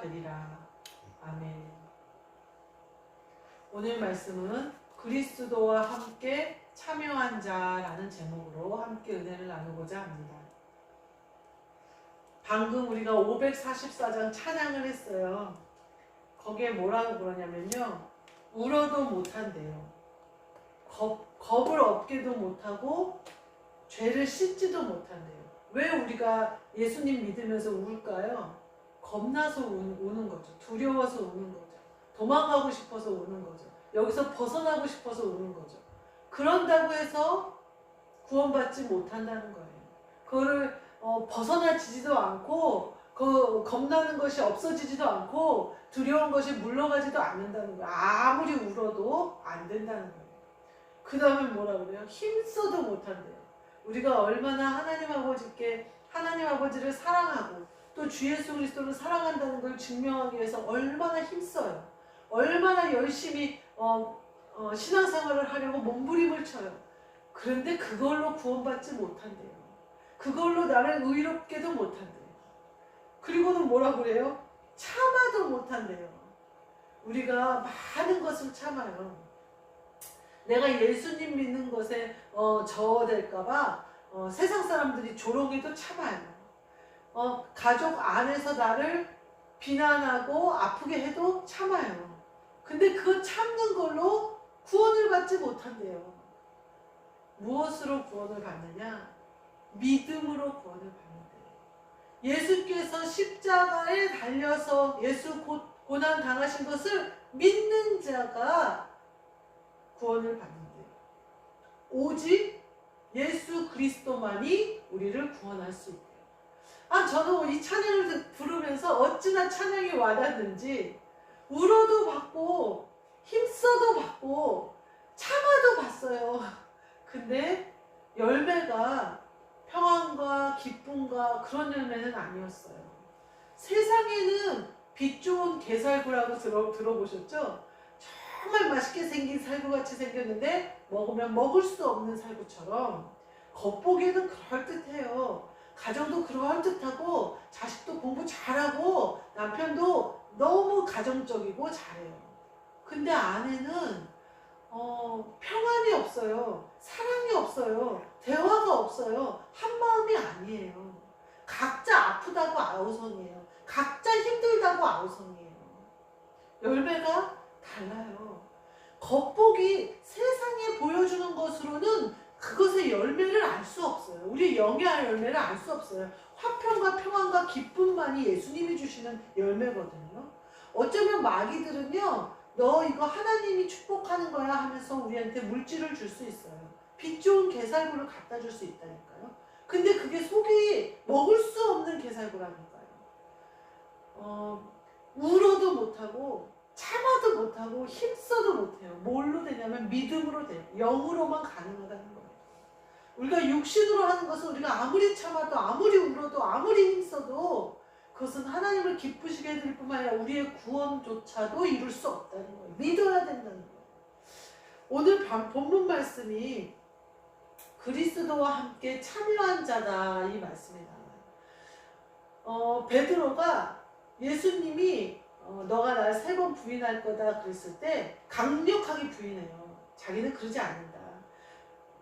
되리라. 아멘. 오늘 말씀은 그리스도와 함께 참여한 자라는 제목으로 함께 은혜를 나누고자 합니다. 방금 우리가 544장 찬양을 했어요. 거기에 뭐라고 그러냐면요, 울어도 못한대요. 겁을 업게도 못하고 죄를 씻지도 못한대요. 왜 우리가 예수님 믿으면서 울까요? 겁나서 우는 거죠. 두려워서 우는 거죠. 도망가고 싶어서 우는 거죠. 여기서 벗어나고 싶어서 우는 거죠. 그런다고 해서 구원받지 못한다는 거예요. 그거를 벗어나지도 않고 겁나는 것이 없어지지도 않고 두려운 것이 물러가지도 않는다는 거예요. 아무리 울어도 안 된다는 거예요. 그 다음에 뭐라 그래요? 힘써도 못한대요. 우리가 얼마나 하나님 아버지를 사랑하고 또 주 예수 그리스도를 사랑한다는 걸 증명하기 위해서 얼마나 힘써요. 얼마나 열심히 신앙생활을 하려고 몸부림을 쳐요. 그런데 그걸로 구원받지 못한대요. 그걸로 나를 의롭게도 못한대요. 그리고는 뭐라 그래요? 참아도 못한대요. 우리가 많은 것을 참아요. 내가 예수님 믿는 것에 저어될까봐 세상 사람들이 조롱해도 참아요. 가족 안에서 나를 비난하고 아프게 해도 참아요. 근데 그 참는 걸로 구원을 받지 못한대요. 무엇으로 구원을 받느냐? 믿음으로 구원을 받는대요. 예수께서 십자가에 달려서 예수 고난 당하신 것을 믿는 자가 구원을 받는대요. 오직 예수 그리스도만이 우리를 구원할 수 있대요. 저는 이 찬양을 부르면서 어찌나 찬양이 와닿는지 울어도 받고 힘써도 받고 참아도 봤어요. 근데 열매가 평안과 기쁨과 그런 열매는 아니었어요. 세상에는 빛 좋은 게살구라고 들어보셨죠? 정말 맛있게 생긴 살구같이 생겼는데 먹으면 먹을 수 없는 살구처럼 겉보기에는 그럴듯해요. 가정도 그럴듯하고 자식도 공부 잘하고 남편도 너무 가정적이고 잘해요. 근데 안에는 평안이 없어요. 사랑이 없어요. 대화가 없어요. 한마음이 아니에요. 각자 아프다고 아우성이에요. 각자 힘들다고 아우성이에요. 열매가 달라요. 겉보기 세상에 보여주는 것으로는 그것의 열매를 알 수 없어요. 우리의 영의 열매를 알 수 없어요. 화평과 평안과 기쁨만이 예수님이 주시는 열매거든요. 어쩌면 마귀들은요, 너 이거 하나님이 축복하는 거야 하면서 우리한테 물질을 줄 수 있어요. 빛 좋은 게살구를 갖다 줄 수 있다니까요. 근데 그게 속이 먹을 수 없는 게살구라니까요. 울어도 못하고 참아도 못하고 힘써도 못해요. 뭘로 되냐면 믿음으로 돼요. 영으로만 가능하다는 거예요. 우리가 육신으로 하는 것은 우리가 아무리 참아도 아무리 울어도 아무리 힘써도 그것은 하나님을 기쁘시게 해드릴 뿐만 아니라 우리의 구원조차도 이룰 수 없다는 거예요. 믿어야 된다는 거예요. 오늘 본문 말씀이 그리스도와 함께 참여한 자다 이 말씀이 나와요. 베드로가 예수님이 너가 나를 3번 부인할 거다 그랬을 때 강력하게 부인해요. 자기는 그러지 않는다.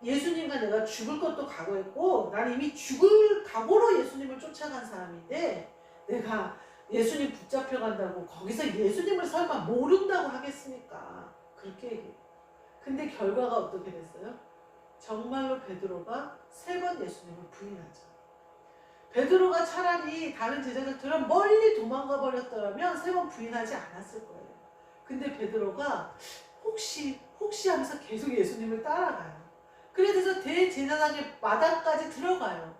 예수님과 내가 죽을 것도 각오했고 나는 이미 죽을 각오로 예수님을 쫓아간 사람인데 내가 예수님 붙잡혀간다고 거기서 예수님을 설마 모른다고 하겠습니까? 그렇게 얘기해요. 근데 결과가 어떻게 됐어요? 정말로 베드로가 3번 예수님을 부인하죠. 베드로가 차라리 다른 제자들처럼 멀리 도망가 버렸더라면 3번 부인하지 않았을 거예요. 근데 베드로가 혹시 하면서 계속 예수님을 따라가요. 그래서 대제사장의 마당까지 들어가요.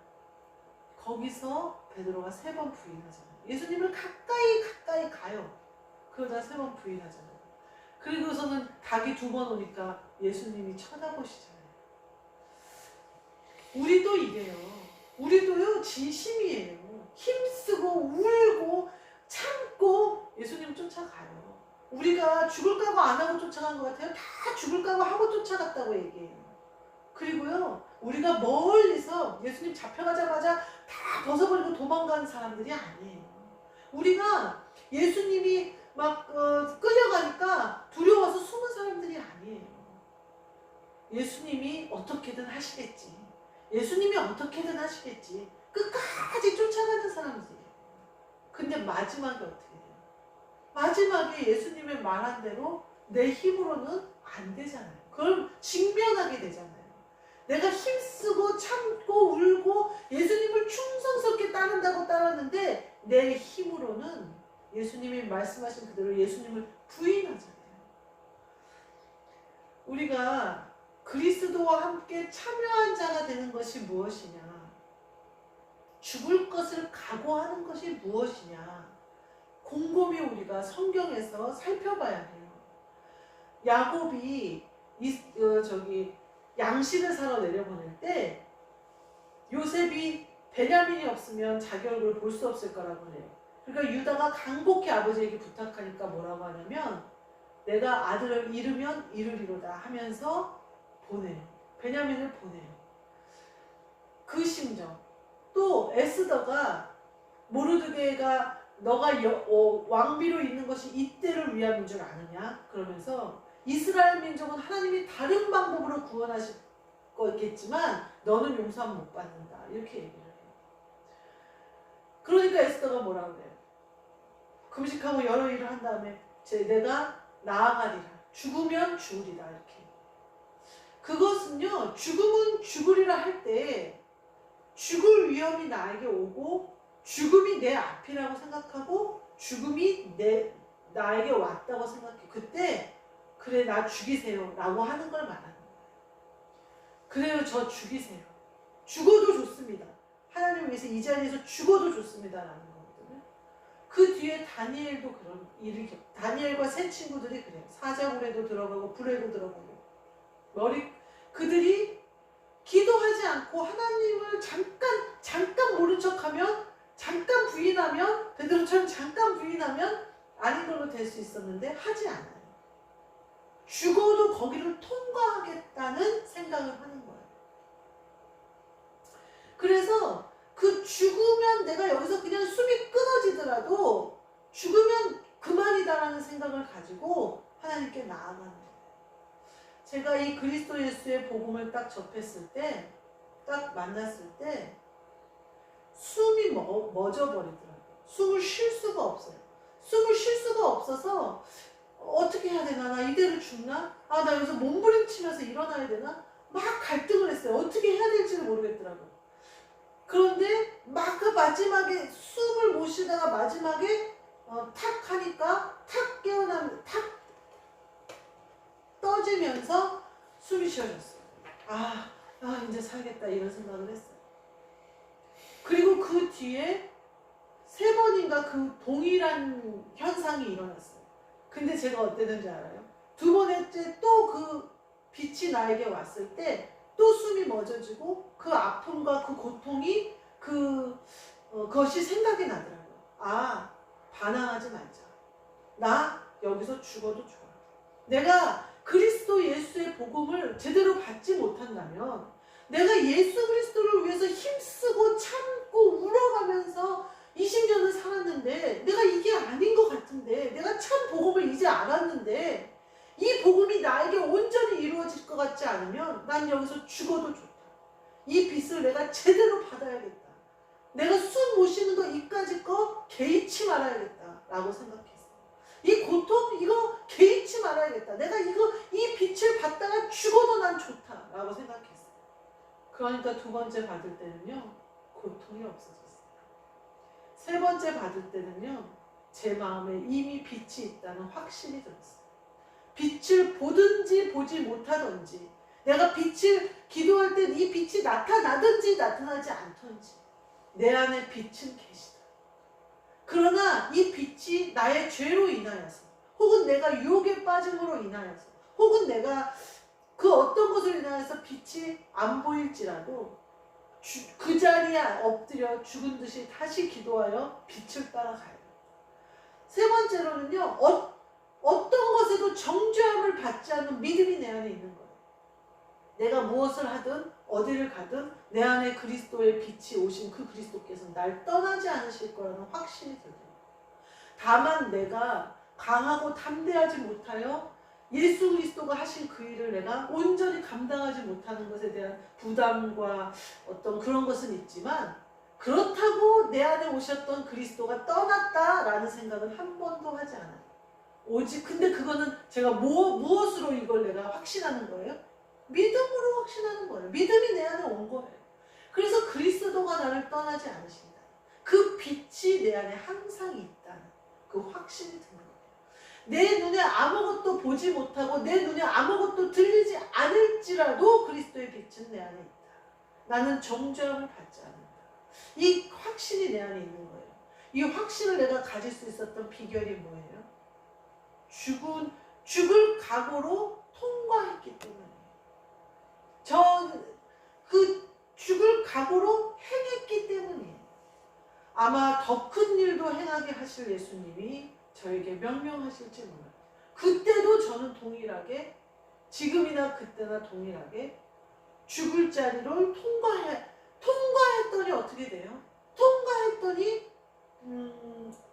거기서 베드로가 3번 부인하잖아요. 예수님을 가까이 가요. 그러다 3번 부인하잖아요. 그리고서는 닭이 2번 오니까 예수님이 쳐다보시잖아요. 우리도 이래요. 우리도요, 진심이에요. 힘쓰고 울고 참고 예수님 쫓아가요. 우리가 죽을 각오 안 하고 쫓아간 것 같아요. 다 죽을 각오 하고 쫓아갔다고 얘기해요. 그리고요, 우리가 멀리서 예수님 잡혀가자마자 다 벗어버리고 도망가는 사람들이 아니에요. 우리가 예수님이 막 끌려가니까 두려워서 숨은 사람들이 아니에요. 예수님이 어떻게든 하시겠지. 예수님이 어떻게든 하시겠지. 끝까지 쫓아가는 사람들이에요. 근데 마지막에 어떻게 돼요? 마지막에 예수님의 말한 대로 내 힘으로는 안 되잖아요. 그걸 직면하게 되잖아요. 내가 힘쓰고 참고 울고 예수님을 충성스럽게 따른다고 따랐는데 내 힘으로는 예수님이 말씀하신 그대로 예수님을 부인하잖아요. 우리가 그리스도와 함께 참여한 자가 되는 것이 무엇이냐? 죽을 것을 각오하는 것이 무엇이냐? 곰곰이 우리가 성경에서 살펴봐야 해요. 야곱이 양식을 사러 내려보낼 때 요셉이 베냐민이 없으면 자기 얼굴을 볼 수 없을 거라고 해요. 그러니까 유다가 간곡히 아버지에게 부탁하니까 뭐라고 하냐면 내가 아들을 잃으면 이르리로다 하면서 보내요. 베냐민을 보내요. 그 심정. 또 에스더가 모르드게가 너가 왕비로 있는 것이 이때를 위함인 줄 아느냐? 그러면서 이스라엘 민족은 하나님이 다른 방법으로 구원하실 거겠지만 너는 용서함 못 받는다. 이렇게 얘기를 해요. 그러니까 에스더가 뭐라고 그래요? 금식하고 여러 일을 한 다음에 내가 나아가리라. 죽으면 죽으리라. 이렇게. 그것은요. 죽음은 죽으리라 할 때 죽을 위험이 나에게 오고 죽음이 내 앞이라고 생각하고 죽음이 나에게 왔다고 생각해. 그때 그래 나 죽이세요 라고 하는 걸 말하는 거예요. 그래요 저 죽이세요. 죽어도 좋습니다. 하나님 위해서 이 자리에서 죽어도 좋습니다 라는 거거든요. 그 뒤에 다니엘도 그런 일을 다니엘과 세 친구들이 그래요. 사자굴에도 들어가고 불에도 들어가고 그들이 기도하지 않고 하나님을 잠깐 모른 척하면 잠깐 부인하면 베드로처럼 잠깐 부인하면 아닌 걸로 될 수 있었는데 하지 않아요. 죽어도 거기를 통과하겠다는 생각을 하는 거예요. 그래서 그 죽으면 내가 여기서 그냥 숨이 끊어지더라도 죽으면 그만이다라는 생각을 가지고 하나님께 나아가는 거예요. 제가 이 그리스도 예수의 복음을 딱 접했을 때, 딱 만났을 때 숨이 멎어버리더라고요. 숨을 쉴 수가 없어요. 숨을 쉴 수가 없어서 어떻게 해야 되나? 나 이대로 죽나? 나 여기서 몸부림치면서 일어나야 되나? 막 갈등을 했어요. 어떻게 해야 될지를 모르겠더라고요. 그런데 막 그 마지막에 숨을 못 쉬다가 마지막에 탁 하니까 탁 깨어나면 탁 떠지면서 숨이 쉬어졌어요. 이제 살겠다 이런 생각을 했어요. 그리고 그 뒤에 3번인가 그 동일한 현상이 일어났어요. 근데 제가 어땠는지 알아요? 2번째 또 그 빛이 나에게 왔을 때 또 숨이 멎어지고 그 아픔과 그 고통이 그것이 생각이 나더라고요. 반항하지 말자. 나 여기서 죽어도 좋아. 내가 그리스도 예수의 복음을 제대로 받지 못한다면 내가 예수 그리스도를 위해서 힘쓰고 참고 울어가면서 20년을 살았는데 내가 이게 아닌 것 같은데 내가 참 복음을 이제 알았는데 이 복음이 나에게 온전히 이루어질 것 같지 않으면 난 여기서 죽어도 좋다. 이 빚을 내가 제대로 받아야겠다. 내가 숨 못 쉬는 거 이까짓 거 개의치 말아야겠다 라고 생각했어요. 이 고통 이거 개의치 말아야겠다. 내가 이 빛을 받다가 죽어도 난 좋다 라고 생각했어요. 그러니까 2번째 받을 때는요 고통이 없어졌어요. 3번째 받을 때는요 제 마음에 이미 빛이 있다는 확신이 들었어요. 빛을 보든지 보지 못하든지 내가 빛을 기도할 때 이 빛이 나타나든지 나타나지 않든지 내 안에 빛은 계시다. 그러나 이 빛이 나의 죄로 인하여서 혹은 내가 유혹에 빠짐으로 인하여서 혹은 내가 그 어떤 것으로 인하여서 빛이 안 보일지라도 그 자리에 엎드려 죽은 듯이 다시 기도하여 빛을 따라가요. 3번째로는요 어떤 것에도 정죄함을 받지 않는 믿음이 내 안에 있는 거예요. 내가 무엇을 하든 어디를 가든 내 안에 그리스도의 빛이 오신 그 그리스도께서 날 떠나지 않으실 거라는 확신이 들어요. 다만 내가 강하고 담대하지 못하여 예수 그리스도가 하신 그 일을 내가 온전히 감당하지 못하는 것에 대한 부담과 어떤 그런 것은 있지만, 그렇다고 내 안에 오셨던 그리스도가 떠났다라는 생각은 한 번도 하지 않아요. 오직 근데 그거는 제가 무엇으로 이걸 내가 확신하는 거예요? 믿음으로 확신하는 거예요. 믿음이 내 안에 온 거예요. 그래서 그리스도가 나를 떠나지 않으신다. 그 빛이 내 안에 항상 있다는 그 확신이 드는 거예요. 내 눈에 아무것도 보지 못하고 내 눈에 아무것도 들리지 않을지라도 그리스도의 빛은 내 안에 있다. 나는 정죄함을 받지 않는다. 이 확신이 내 안에 있는 거예요. 이 확신을 내가 가질 수 있었던 비결이 뭐예요? 죽을 각오로 통과했기 때문이에요. 그 죽을 각오로 행했기 때문이에요. 아마 더 큰 일도 행하게 하실 예수님이 저에게 명령하실지 몰라요. 그때도 저는 동일하게, 지금이나 그때나 동일하게 죽을 자리를 통과했더니 어떻게 돼요? 통과했더니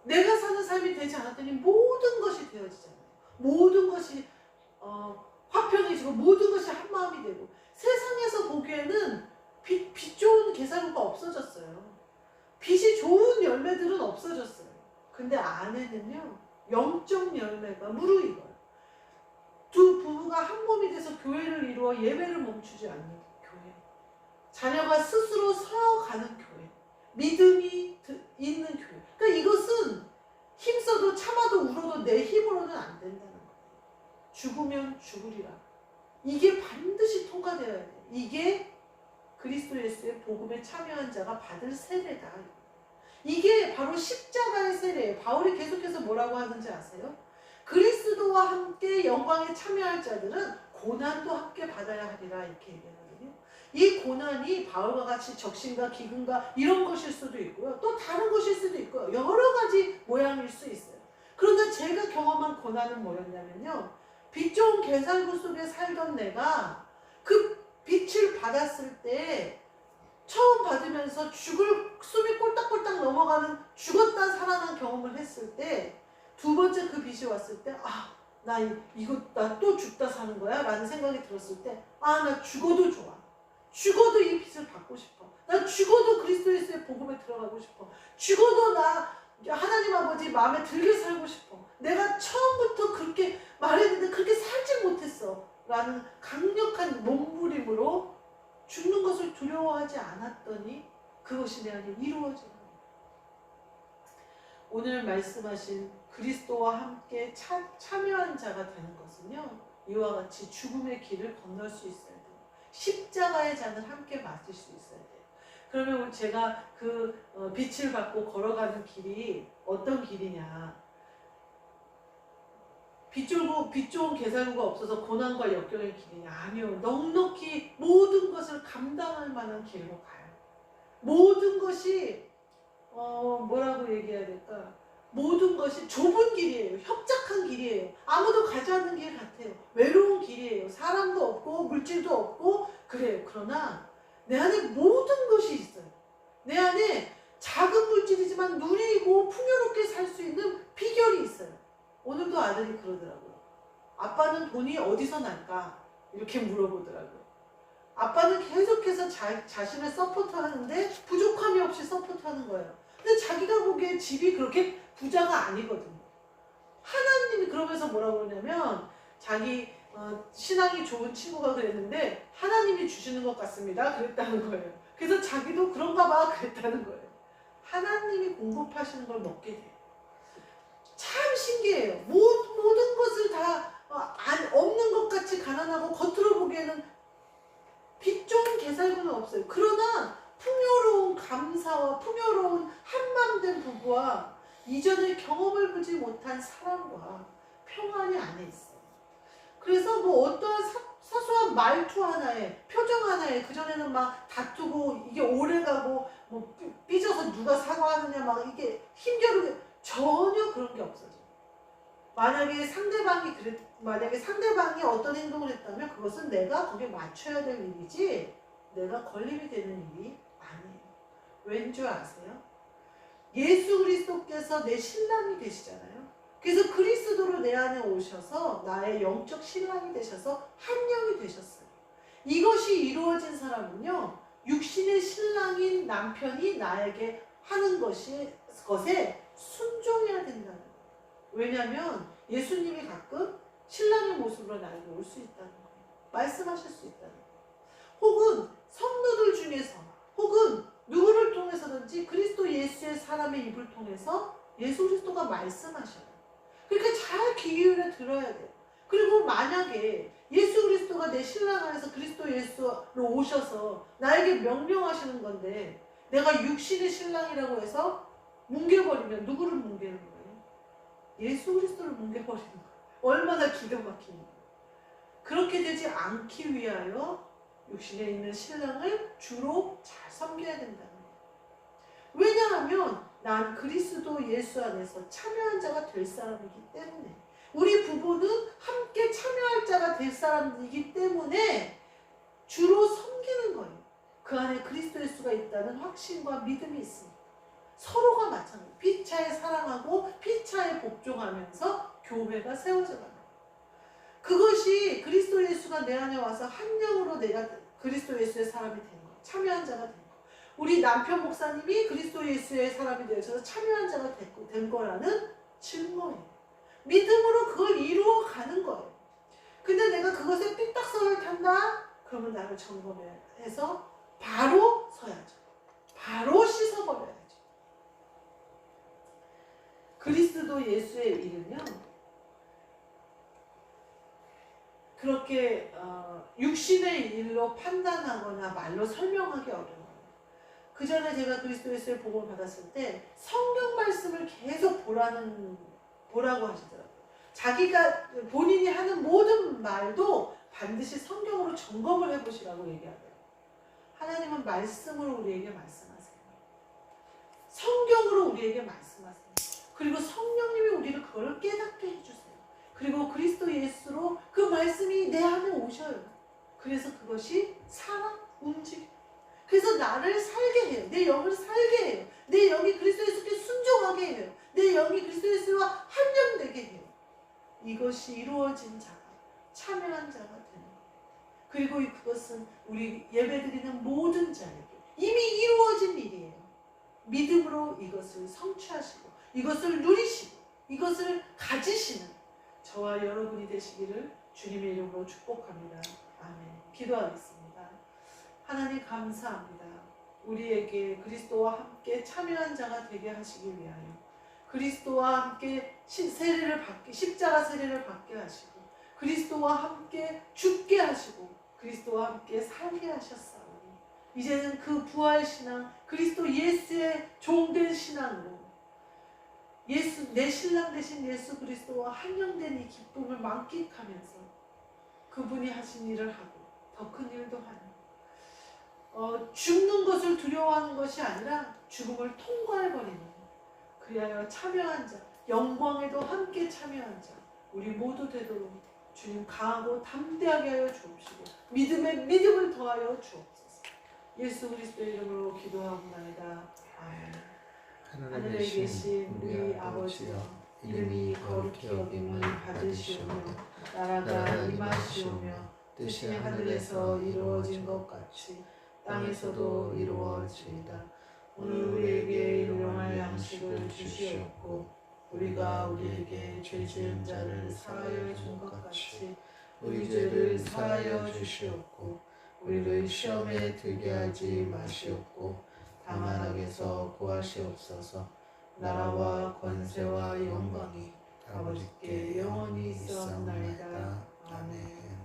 내가 사는 삶이 되지 않았더니 모든 것이 되어지잖아요. 모든 것이 화평해지고 모든 것이 한마음이 되고, 세상에서 보기에는 빛 좋은 게살구가 없어졌어요. 빛이 좋은 열매들은 없어졌어요. 근데 안에는요, 영적 열매가 무르익어요. 두 부부가 한 몸이 돼서 교회를 이루어 예배를 멈추지 않는 교회, 자녀가 스스로 서가는 교회, 믿음이 있는 교회. 그러니까 이것은 힘써도 참아도 울어도 내 힘으로는 안 된다는 거예요. 죽으면 죽으리라. 이게 반드시 통과되어야 돼요. 이게 그리스도 예수의 복음에 참여한 자가 받을 세례다. 이게 바로 십자가의 세례예요. 바울이 계속해서 뭐라고 하는지 아세요? 그리스도와 함께 영광에 참여할 자들은 고난도 함께 받아야 하리라, 이렇게 얘기하거든요. 이 고난이 바울과 같이 적신과 기근과 이런 것일 수도 있고요. 또 다른 것일 수도 있고요. 여러 가지 모양일 수 있어요. 그런데 제가 경험한 고난은 뭐였냐면요, 빛 좋은 게살구 속에 살던 내가 그 빛을 받았을 때, 처음 받으면서 숨이 꼴딱꼴딱 넘어가는, 죽었다 살아난 경험을 했을 때, 두 번째 그 빛이 왔을 때, 나 또 죽다 사는 거야? 라는 생각이 들었을 때, 나 죽어도 좋아. 죽어도 이 빛을 받고 싶어. 나 죽어도 그리스도 예수의 복음에 들어가고 싶어. 죽어도 나 하나님 아버지 마음에 들게 살고 싶어. 내가 처음부터 그렇게 말했는데 그렇게 살지 못했어. 라는 강력한 몸부림으로 죽는 것을 두려워하지 않았더니 그것이 내 안에 이루어지는 거예요. 오늘 말씀하신 그리스도와 함께 참여한 자가 되는 것은요, 이와 같이 죽음의 길을 건널 수 있어야 돼요. 십자가의 잔을 함께 마실 수 있어야 돼요. 그러면 제가 빛을 받고 걸어가는 길이 어떤 길이냐? 빛 좋은 게살구가 없어서 고난과 역경의 길이냐? 아니요. 넉넉히 모든 것을 감당할 만한 길로 가요. 모든 것이 뭐라고 얘기해야 될까? 모든 것이 좁은 길이에요. 협착한 길이에요. 아무도 가지 않는 길 같아요. 외로운 길이에요. 사람도 없고 물질도 없고 그래요. 그러나 내 안에 모든 것이 있어요. 내 안에 작은 물질이지만 누리고 풍요롭게 살 수 있는 비결이 있어요. 오늘도 아들이 그러더라고요. 아빠는 돈이 어디서 날까? 이렇게 물어보더라고요. 아빠는 계속해서 자신을 서포트하는데 부족함이 없이 서포트하는 거예요. 근데 자기가 보기에 집이 그렇게 부자가 아니거든요. 하나님이 그러면서 뭐라고 그러냐면, 자기 신앙이 좋은 친구가 그랬는데 하나님이 주시는 것 같습니다. 그랬다는 거예요. 그래서 자기도 그런가 봐 그랬다는 거예요. 하나님이 공급하시는 걸 먹게 돼요. 참 신기해요. 모든 것을 다 없는 것 같이 가난하고 겉으로 보기에는 빛 좋은 게살구는 없어요. 그러나 풍요로운 감사와 풍요로운 한마음된 부부와 이전에 경험을 보지 못한 사랑과 평안이 안에 있어요. 그래서 어떠한 사소한 말투 하나에, 표정 하나에, 그전에는 막 다투고 이게 오래가고 삐져서 누가 사과하느냐 막 이게 힘겨루게, 전혀 그런 게 없어져요. 만약에 상대방이 어떤 행동을 했다면 그것은 내가 거기에 맞춰야 될 일이지 내가 걸림이 되는 일이 아니에요. 왠 줄 아세요? 예수 그리스도께서 내 신랑이 되시잖아요. 그래서 그리스도로 내 안에 오셔서 나의 영적 신랑이 되셔서 한 영이 되셨어요. 이것이 이루어진 사람은요, 육신의 신랑인 남편이 나에게 하는 것에 순종해야 된다는 거예요. 왜냐하면 예수님이 가끔 신랑의 모습으로 나에게 올 수 있다는 거예요. 말씀하실 수 있다는 거예요. 혹은 성도들 중에서, 혹은 누구를 통해서든지 그리스도 예수의 사람의 입을 통해서 예수 그리스도가 말씀하셔요. 그러니까 잘 귀 기울여 들어야 돼요. 그리고 만약에 예수 그리스도가 내 신랑 안에서 그리스도 예수로 오셔서 나에게 명령하시는 건데 내가 육신의 신랑이라고 해서 뭉개버리면 누구를 뭉개는 거예요? 예수 그리스도를 뭉개버리는 거예요. 얼마나 기가 막힌 거예요. 그렇게 되지 않기 위하여 육신에 있는 신랑을 주로 잘 섬겨야 된다는 거예요. 왜냐하면 난 그리스도 예수 안에서 참여한 자가 될 사람이기 때문에, 우리 부부는 함께 참여할 자가 될 사람이기 때문에 주로 섬기는 거예요. 그 안에 그리스도 예수가 있다는 확신과 믿음이 있습니다. 서로가 마찬가지예요. 피차에 사랑하고 피차에 복종하면서 교회가 세워져 가는 거예요. 그것이 그리스도 예수가 내 안에 와서 한 영으로 내가 그리스도 예수의 사람이 된 거예요. 참여한 자가 된 거예요. 우리 남편 목사님이 그리스도 예수의 사람이 되어서 참여한 자가 된 거라는 증거예요. 믿음으로 그걸 이루어 가는 거예요. 근데 내가 그것에 삐딱선을 탄다? 그러면 나를 점검해서 바로 서야죠. 바로 씻어버려야죠. 그리스도 예수의 일은요, 그렇게 육신의 일로 판단하거나 말로 설명하기 어려워요. 그 전에 제가 그리스도 예수의 복음을 받았을 때 성경 말씀을 계속 보라고 하시더라고요. 자기가 본인이 하는 모든 말도 반드시 성경으로 점검을 해보시라고 얘기하고요. 하나님은 말씀으로 우리에게 말씀하세요. 성경으로 우리에게 말씀하세요. 그리고 성령님이 우리를 그걸 깨닫게 해주세요. 그리고 그리스도 예수로 그 말씀이 내 안에 오셔요. 그래서 그것이 살아 움직여요. 그래서 나를 살게 해요. 내 영을 살게 해요. 내 영이 그리스도 예수께 순종하게 해요. 내 영이 그리스도 예수와 한영되게 해요. 이것이 이루어진 자가, 참여한 자가 되는 거예요. 그리고 그것은 우리 예배드리는 모든 자에게 이미 이루어진 일이에요. 믿음으로 이것을 성취하시고 이것을 누리시고 이것을 가지시는 저와 여러분이 되시기를 주님의 이름으로 축복합니다. 아멘. 기도하겠습니다. 하나님 감사합니다. 우리에게 그리스도와 함께 참여한 자가 되게 하시기 위하여 그리스도와 함께 십자가 세례를 받게 하시고 그리스도와 함께 죽게 하시고 그리스도와 함께 살게 하셨사오니 이제는 그 부활 신앙, 그리스도 예수의 종된 신앙으로 내 신랑 되신 예수 그리스도와 한영된 이 기쁨을 만끽하면서 그분이 하신 일을 하고 더 큰 일도 하는, 죽는 것을 두려워하는 것이 아니라 죽음을 통과해버리는, 그리하여 참여한 자, 영광에도 함께 참여한 자 우리 모두 되도록 주님 강하고 담대하게 하여 주옵시고 믿음에 믿음을 더하여 주옵소서. 예수 그리스도의 이름으로 기도하옵나이다. 아멘. 하늘에 계신 우리 아버지여, 이름이 거룩히 여김을 받으시오며 나라가 임하시오며 뜻이 하늘에서 이루어진 것 같이 땅에서도 이루어지이다. 오늘 우리에게 일용할 양식을 주시옵고 우리가 우리에게 죄 지은 자를 사하여 준 것 같이 우리 죄를 사하여 주시옵고 우리를 시험에 들게 하지 마시옵고 다만 악에서 구하시옵소서. 나라와 권세와 영광이 아버지께 영원히 있사옵나이다. 아멘.